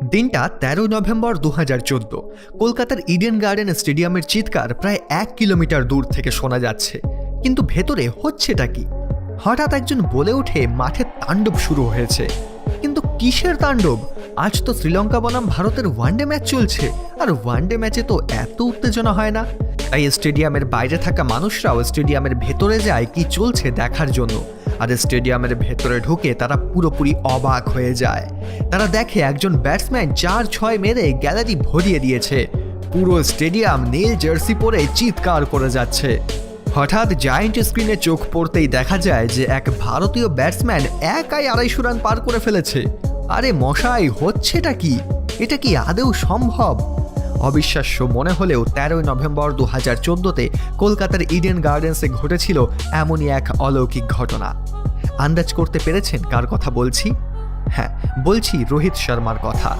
দিনটা ১৩ নভেম্বর ২০১৪। কলকাতার Eden garden স্টেডিয়ামের চিৎকার প্রায় ১ কিলোমিটার দূর থেকে শোনা যাচ্ছে, কিন্তু ভেতরে হচ্ছেটা কি? হঠাৎ একজন বলে ওঠে মাঠে তাণ্ডব শুরু হয়েছে। কিন্তু কিসের তাণ্ডব? আজ তো শ্রীলঙ্কা বনাম ভারতের ওয়ানডে ম্যাচ চলছে, আর ওয়ানডে ম্যাচে তো এত উত্তেজনা হয় না। তাই স্টেডিয়ামের বাইরে থাকা মানুষরাও স্টেডিয়ামের ভেতরে যায় কি চলছে দেখার জন্য। আর স্টেডিয়ামের ভেতরে ঢুকে তারা পুরোপুরি অবাক হয়ে যায়। তারা দেখে একজন ব্যাটসম্যান ৪-৬ মেরে গ্যালারি ভরিয়ে দিয়েছে। পুরো স্টেডিয়াম নীল জার্সি পরে চিৎকার করে যাচ্ছে। হঠাৎ জায়ান্ট স্ক্রিনে চোখ পড়তেই দেখা যায় যে এক ভারতীয় ব্যাটসম্যান একাই ২৫০ রান পার করে ফেলেছে। আরে মশাই, হচ্ছেটা কি? এটা কি আদৌ সম্ভব? অবিশ্বাস্য মনে হলেও ১৩ নভেম্বর ২০১৪-তে কলকাতার ইডেন গার্ডেন্সে ঘটেছিল এমনই এক অলৌকিক ঘটনা। আন্দাজ করতে পেরেছেন কার কথা বলছি? হ্যাঁ, বলছি রোহিত শর্মার কথা।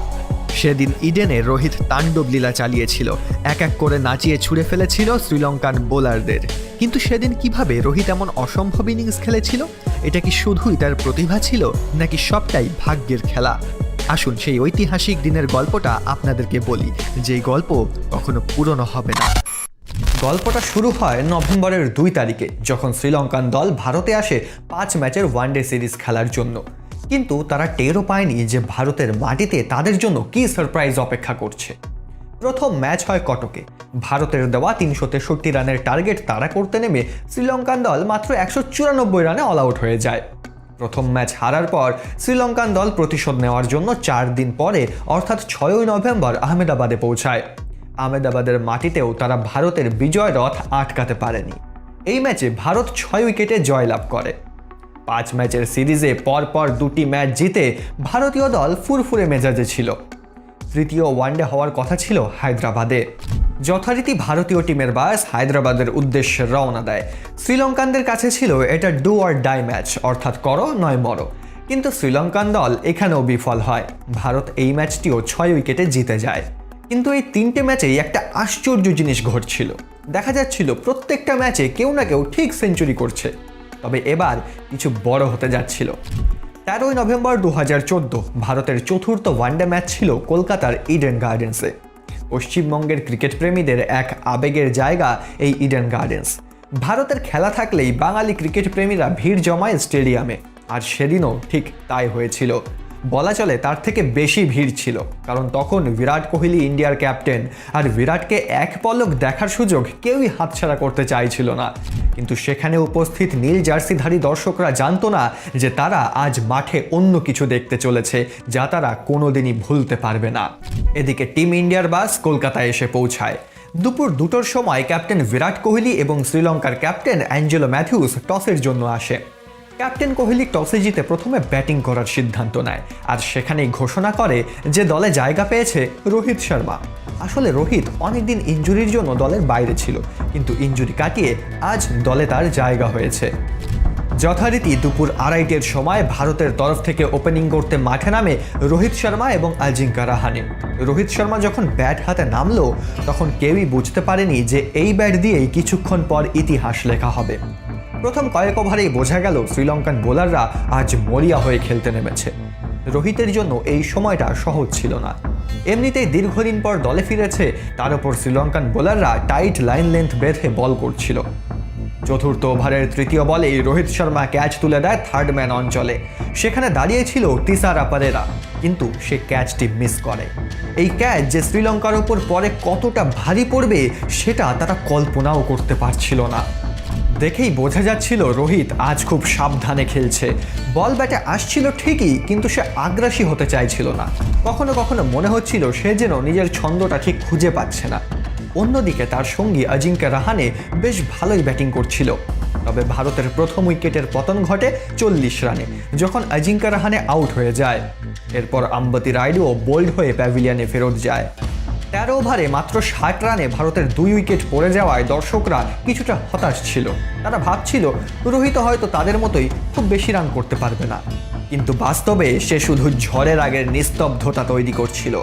সেদিন ইডেনে রোহিত তাণ্ডব লীলা চালিয়েছিল, এক এক করে নাচিয়ে ছুঁড়ে ফেলেছিল শ্রীলঙ্কান বোলারদের। কিন্তু সেদিন কিভাবে রোহিত এমন অসম্ভব ইনিংস খেলেছিল? এটা কি শুধুই তার প্রতিভা ছিল, নাকি সবটাই ভাগ্যের খেলা? আসুন সেই ঐতিহাসিক দিনের গল্পটা আপনাদেরকে বলি, যেই গল্প কখনো পুরনো হবে না। গল্পটা শুরু হয় নভেম্বরের ২ তারিখে, যখন শ্রীলঙ্কান দল ভারতে আসে ৫ ম্যাচের ওয়ানডে সিরিজ খেলার জন্য। কিন্তু তারা টেরও পায়নি যে ভারতের মাটিতে তাদের জন্য কী সারপ্রাইজ অপেক্ষা করছে। প্রথম ম্যাচ হয় কটকে। ভারতের দেওয়া ৩৬৩ রানের টার্গেট তাড়া করতে নেমে শ্রীলঙ্কান দল মাত্র ১৯৪ রানে অল আউট হয়ে যায়। প্রথম ম্যাচ হারার পর শ্রীলঙ্কান দল প্রতিশোধ নেওয়ার জন্য ৪ দিন পরে অর্থাৎ ৬ নভেম্বর আহমেদাবাদে পৌঁছায়। আহমেদাবাদের মাটিতেও তারা ভারতের বিজয় রথ আটকাতে পারেনি। এই ম্যাচে ভারত ৬ উইকেটে জয়লাভ করে। ৫ ম্যাচের সিরিজে পরপর ২টি ম্যাচ জিতে ভারতীয় দল ফুরফুরে মেজাজে ছিল। তৃতীয় ওয়ানডে হওয়ার কথা ছিল হায়দ্রাবাদে। যথারীতি ভারতীয় টিমের বাস হায়দ্রাবাদের উদ্দেশ্যে রওনা দেয়। শ্রীলঙ্কানদের কাছে ছিল এটা ডু অর ডাই ম্যাচ, অর্থাৎ করো নয় মরো। কিন্তু শ্রীলঙ্কান দল এখানেও বিফল হয়। ভারত এই ম্যাচটিও ৬ উইকেটে জিতে যায়। কিন্তু এই ৩টে ম্যাচেই একটা আশ্চর্য জিনিস ঘটছিল। দেখা যাচ্ছিল প্রত্যেকটা ম্যাচে কেউ না কেউ ঠিক সেঞ্চুরি করছে। তবে এবার কিছু বড় হতে যাচ্ছিল। ১৩ নভেম্বর ২০১৪ ভারতের চতুর্থ ওয়ানডে ম্যাচ ছিল কলকাতার ইডেন গার্ডেন্সে। পশ্চিমবঙ্গের ক্রিকেট প্রেমীদের এক আবেগের জায়গা এই ইডেন গার্ডেন্স। ভারতের খেলা থাকলেই বাঙালি ক্রিকেট প্রেমীরা ভিড় জমায় স্টেডিয়ামে, আর সেদিনও ঠিক তাই হয়েছিল। বলা চলে তার থেকে বেশি ভিড় ছিল, কারণ তখন বিরাট কোহলি ইন্ডিয়ার ক্যাপ্টেন, আর বিরাটকে এক পলক দেখার সুযোগ কেউই হাতছাড়া করতে চাইছিল না। কিন্তু সেখানে উপস্থিত নীল জার্সিধারী দর্শকরা জানতো না যে তারা আজ মাঠে অন্য কিছু দেখতে চলেছে, যা তারা কোনোদিনই ভুলতে পারবে না। এদিকে টিম ইন্ডিয়ার বাস কলকাতায় এসে পৌঁছায়। দুপুর ২টোর সময় ক্যাপ্টেন বিরাট কোহলি এবং শ্রীলঙ্কার ক্যাপ্টেন অ্যাঞ্জেলো ম্যাথিউস টসের জন্য আসে। ক্যাপ্টেন কোহলি টসে জিতে প্রথমে ব্যাটিং করার সিদ্ধান্ত নেয়, আর সেখানেই ঘোষণা করে যে দলে জায়গা পেয়েছে রোহিত শর্মা। আসলে রোহিত অনেকদিন ইনজুরির জন্য দলের বাইরে ছিল, কিন্তু ইনজুরি কাটিয়ে আজ দলে তার জায়গা হয়েছে। যথারীতি দুপুর ২:৩০-এর সময় ভারতের তরফ থেকে ওপেনিং করতে মাঠে নামে রোহিত শর্মা এবং আজিঙ্কা রাহানে। রোহিত শর্মা যখন ব্যাট হাতে নামলো, তখন কেউই বুঝতে পারেনি যে এই ব্যাট দিয়েই কিছুক্ষণ পর ইতিহাস লেখা হবে। প্রথম কয়েক ওভারেই বোঝা গেল শ্রীলঙ্কান বোলাররা আজ মরিয়া হয়ে খেলতে নেমেছে। রোহিতের জন্য এই সময়টা সহজ ছিল না। এমনিতেই দীর্ঘদিন পর দলে ফিরেছে, তার উপর শ্রীলঙ্কান বোলাররা টাইট লাইন লেন্থ বেঁধে বল করছিল। চতুর্থ ওভারের তৃতীয় বলেই রোহিত শর্মা ক্যাচ তুলে দেয় থার্ড ম্যান অঞ্চলে। সেখানে দাঁড়িয়েছিল তিসারা পারেরা, কিন্তু সে ক্যাচটি মিস করে। এই ক্যাচ যে শ্রীলঙ্কার উপর পরে কতটা ভারী পড়বে সেটা তারা কল্পনাও করতে পারছিল না। দেখেই বোঝা যাচ্ছিল রোহিত আজ খুব সাবধানে খেলছে। বল ব্যাটে আসছিল ঠিকই, কিন্তু সে আগ্রাসী হতে চাইছিল না। কখনো কখনো মনে হচ্ছিল সে যেন নিজের ছন্দটা ঠিক খুঁজে পাচ্ছে না। অন্যদিকে তার সঙ্গী আজিঙ্কা রাহানে বেশ ভালোই ব্যাটিং করছিল। তবে ভারতের প্রথম উইকেটের পতন ঘটে ৪০ রানে, যখন আজিঙ্কা রাহানে আউট হয়ে যায়। এরপর আম্বতি রায়ডুও বোল্ড হয়ে প্যাভিলিয়নে ফেরত যায়। ১৩ ওভারে মাত্র ৬০ রানে ভারতের ২ উইকেট পড়ে যাওয়ায় দর্শকরা কিছুটা হতাশ ছিল। তারা ভাবছিল রোহিত হয়তো তাদের মতোই খুব বেশি রান করতে পারবে না, কিন্তু বাস্তবে সে শুধু ঝড়ের আগের নিস্তব্ধতা তৈরি করছিল।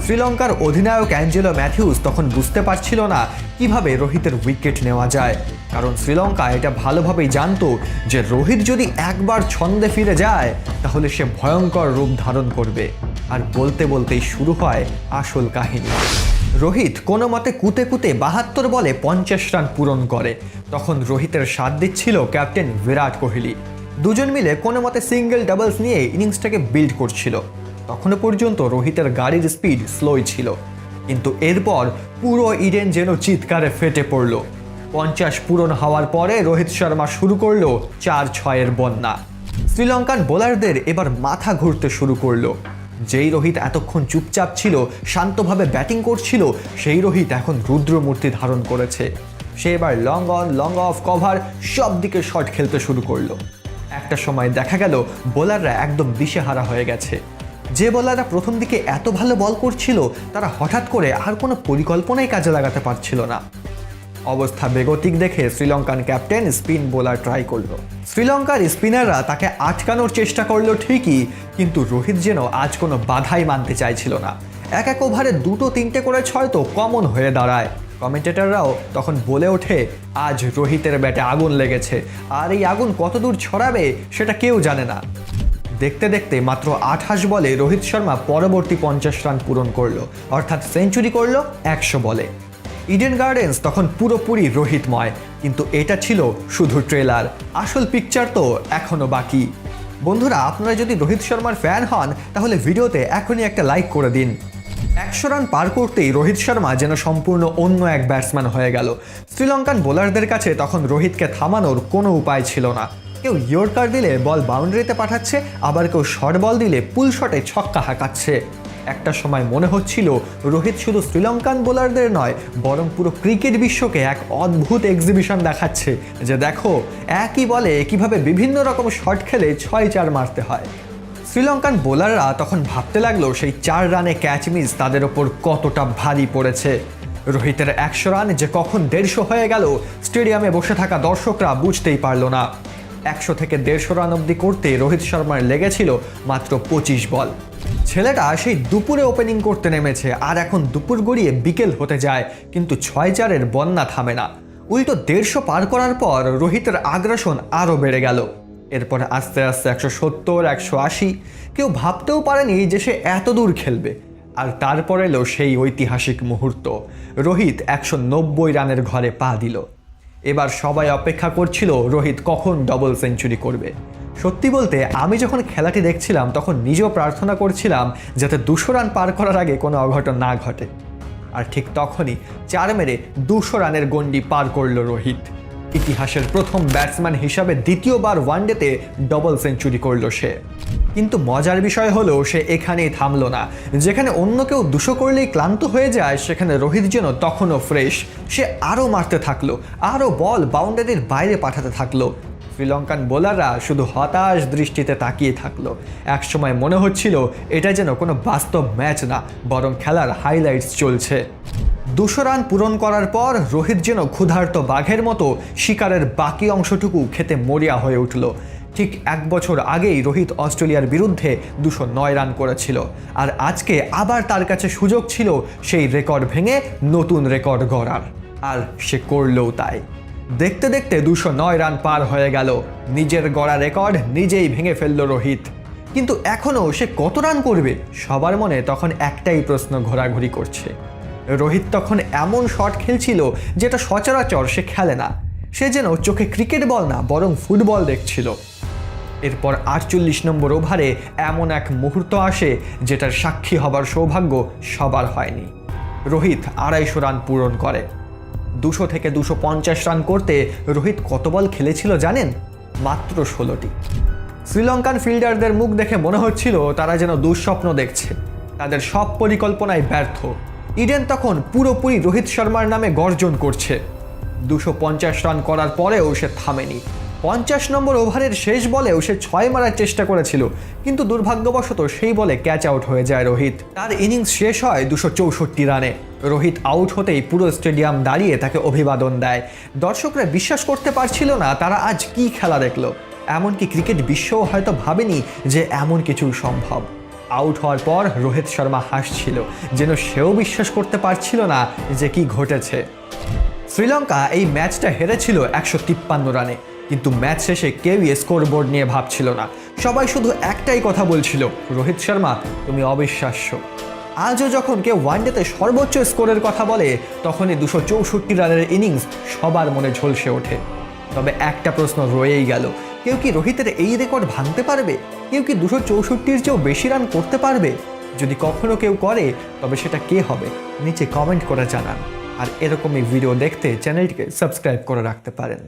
শ্রীলঙ্কার অধিনায়ক অ্যাঞ্জেলো ম্যাথিউস তখন বুঝতে পারছিল না কিভাবে রোহিতের উইকেট নেওয়া যায়, কারণ শ্রীলঙ্কা এটা ভালোভাবেই জানতো যে রোহিত যদি একবার ছন্দে ফিরে যায় তাহলে সে ভয়ঙ্কর রূপ ধারণ করবে। আর বলতে বলতেই শুরু হয় আসল কাহিনী। রোহিত কোনো মতে কুতে কুতে 72 বলে 50 রান পূরণ করে। তখন রোহিতের সাথ দিচ্ছিল ক্যাপ্টেন বিরাট কোহলি। দুজন মিলে কোনো মতে সিঙ্গেল ডাবলস নিয়ে ইনিংসটাকে বিল্ড করছিল। তখনও পর্যন্ত রোহিতের গাড়ির স্পিড স্লোই ছিল, কিন্তু এরপর পুরো ইডেন যেন চিৎকারে ফেটে পড়ল। 50 পূরণ হওয়ার পরে রোহিত শর্মা শুরু করলো 4-6-এর বন্যা। শ্রীলঙ্কান বোলারদের এবার মাথা ঘুরতে শুরু করলো। যেই রোহিত এতক্ষণ চুপচাপ ছিল, শান্তভাবে ব্যাটিং করছিল, সেই রোহিত এখন রুদ্রমূর্তি ধারণ করেছে। সে এবার long on long of cover সব দিকে শট খেলতে শুরু করলো। একটা সময় দেখা গেল বোলাররা একদম দিশেহারা হয়ে গেছে। যে বোলাররা প্রথম দিকে এত ভালো বল করছিল, তারা হঠাৎ করে আর কোনো পরিকল্পনাই কাজে লাগাতে পারছিল না। অবস্থা বেগতিক দেখে Sri Lankan captain spin bowler try করলো। শ্রীলঙ্কার স্পিনাররা তাকে আটকানোর চেষ্টা করলো ঠিকই, কিন্তু রোহিত যেন আজ কোনো বাধাই মানতে চাইছিল না। এক এক ওভারে 2-3টে করে 6 তো কমন হয়ে দাঁড়ায়। কমেন্টেটররাও তখন বলে ওঠে, আজ রোহিতের ব্যাটে আগুন লেগেছে, আর এই আগুন কতদূর ছড়াবে সেটা কেউ জানে না। দেখতে দেখতে মাত্র 28 বলে রোহিত শর্মা পরবর্তী 50 রান পূরণ করলো, অর্থাৎ সেঞ্চুরি করলো 100 বলে। ইডেন গার্ডেন্স তখন পুরোপুরি রোহিতময়, কিন্তু এটা ছিল শুধু ট্রেলার। আসল পিকচার তো এখনো বাকি। বন্ধুরা, আপনারা যদি রোহিত শর্মার ফ্যান হন তাহলে ভিডিওতে এখনই একটা লাইক করে দিন। 100 রান পার করতেই রোহিত শর্মা যেন সম্পূর্ণ অন্য এক ব্যাটসম্যান হয়ে গেল। শ্রীলঙ্কান বোলারদের কাছে তখন রোহিতকে থামানোর কোনো উপায় ছিল না। কেউ ইয়র্কার দিলে বল বাউন্ডারিতে পাঠাচ্ছে, আবার কেউ শর্ট বল দিলে পুল শটে ছক্কা হাঁকাচ্ছে। একটা সময় মনে হচ্ছিল রোহিত শুধু শ্রীলঙ্কান বোলারদের নয়, বরং পুরো ক্রিকেট বিশ্বকে এক অদ্ভুত এক্সিবিশন দেখাচ্ছে, যে দেখো একই বলে কিভাবে বিভিন্ন রকম শট খেলে 6-4 মারতে হয়। শ্রীলঙ্কান বোলাররা তখন ভাবতে লাগলো সেই 4 রানে ক্যাচ মিস তাদের ওপর কতটা ভারী পড়েছে। রোহিতের 100 রান যে কখন 150 হয়ে গেল, স্টেডিয়ামে বসে থাকা দর্শকরা বুঝতেই পারল না। 100 থেকে 150 রান অবধি করতে রোহিত শর্মার লেগেছিল মাত্র 25 বল। ছেলেটা সেই দুপুরে ওপেনিং করতে নেমেছে, আর এখন দুপুর গড়িয়ে বিকেল হতে যায়, কিন্তু 6-4-এর বন্যা থামে না। উল্টো 150 পার করার পর রোহিতের আগ্রাসন আরও বেড়ে গেল। এরপর আস্তে আস্তে 170, 180। কেউ ভাবতেও পারেনি যে সে এত দূর খেলবে। আর তারপর এলো সেই ঐতিহাসিক মুহূর্ত, রোহিত 190 রানের ঘরে পা দিল। এবার সবাই অপেক্ষা করছিল রোহিত কখন ডবল সেঞ্চুরি করবে। সত্যি বলতে আমি যখন খেলাটি দেখছিলাম তখন নিজেও প্রার্থনা করছিলাম যাতে 200 রান পার করার আগে কোনো অঘটন না ঘটে। আর ঠিক তখনই 4 মেরে 200 রানের গণ্ডি পার করল রোহিত। ইতিহাসের প্রথম ব্যাটসম্যান হিসাবে দ্বিতীয়বার ওয়ানডেতে ডবল সেঞ্চুরি করল সে। কিন্তু মজার বিষয় হলো সে এখানেই থামলো না। যেখানে অন্য কেউ 200 করলেই ক্লান্ত হয়ে যায়, সেখানে রোহিত যেন তখনও ফ্রেশ। সে আরও মারতে থাকলো, আরও বল বাউন্ডারির বাইরে পাঠাতে থাকলো। শ্রীলঙ্কান বোলাররা শুধু হতাশ দৃষ্টিতে তাকিয়ে থাকলো। একসময় মনে হচ্ছিল এটা যেন কোনো বাস্তব ম্যাচ না, বরং খেলার হাইলাইটস চলছে। 200 রান পূরণ করার পর রোহিত যেন ক্ষুধার্ত বাঘের মতো শিকারের বাকি অংশটুকু খেতে মরিয়া হয়ে উঠল। ঠিক 1 বছর আগেই রোহিত অস্ট্রেলিয়ার বিরুদ্ধে 209 রান করেছিল, আর আজকে আবার তার কাছে সুযোগ ছিল সেই রেকর্ড ভেঙে নতুন রেকর্ড গড়ার, আর সে করলেও তাই। দেখতে দেখতে 209 রান পার হয়ে গেল। নিজের গড়া রেকর্ড নিজেই ভেঙে ফেলল রোহিত। কিন্তু এখনও সে কত রান করবে, সবার মনে তখন একটাই প্রশ্ন ঘোরাঘুরি করছে। রোহিত তখন এমন শট খেলছিল যেটা সচরাচর সে খেলে না। সে যেন চোখে ক্রিকেট বল না, বরং ফুটবল দেখছিল। এরপর 48 নম্বর ওভারে এমন এক মুহূর্ত আসে যেটার সাক্ষী হবার সৌভাগ্য সবার হয়নি। রোহিত 250 রান পূরণ করে। 200 থেকে 250 রান করতে রোহিত কত বল খেলেছিল জানেন? মাত্র 16টি। শ্রীলঙ্কান ফিল্ডারদের মুখ দেখে মনে হচ্ছিল তারা যেন দুঃস্বপ্ন দেখছে। তাদের সব পরিকল্পনায় ব্যর্থ। ইডেন তখন পুরোপুরি রোহিত শর্মার নামে গর্জন করছে। 250 রান করার পরেও সে থামেনি। 50 নম্বর ওভারের শেষ বলেও সে 6 মারার চেষ্টা করেছিল, কিন্তু দুর্ভাগ্যবশত সেই বলে ক্যাচ আউট হয়ে যায় রোহিত। তার ইনিংস শেষ হয় 264 রানে। রোহিত আউট হতেই পুরো স্টেডিয়াম দাঁড়িয়ে তাকে অভিবাদন দেয়। দর্শকরা বিশ্বাস করতে পারছিল না তারা আজ কি খেলা দেখলো। এমনকি ক্রিকেট বিশ্বও হয়তো ভাবেনি যে এমন কিছু সম্ভব। আউট হওয়ার পর রোহিত শর্মা হাসছিল, যেন সেও বিশ্বাস করতে পারছিল না যে কি ঘটেছে। শ্রীলঙ্কা এই ম্যাচটা হেরেছিল 153 রানে, কিন্তু ম্যাচ শেষে কেউই স্কোরবোর্ড নিয়ে ভাবছিল না। সবাই শুধু একটাই কথা বলছিল, রোহিত শর্মা তুমি অবিশ্বাস্য। আজও যখন কেউ ওয়ানডেতে সর্বোচ্চ স্কোরের কথা বলে তখনই 264 রানের ইনিংস সবার মনে ঝলসে ওঠে। তবে একটা প্রশ্ন রয়েই গেল, কেউ কি রোহিতের এই রেকর্ড ভাঙতে পারবে? কেউ কি 264-র চেয়েও বেশি রান করতে পারবে? যদি কখনো কেউ করে তবে সেটা কে হবে? নিচে কমেন্ট করে জানান। আর এরকমই ভিডিও দেখতে চ্যানেলটিকে সাবস্ক্রাইব করে রাখতে পারেন।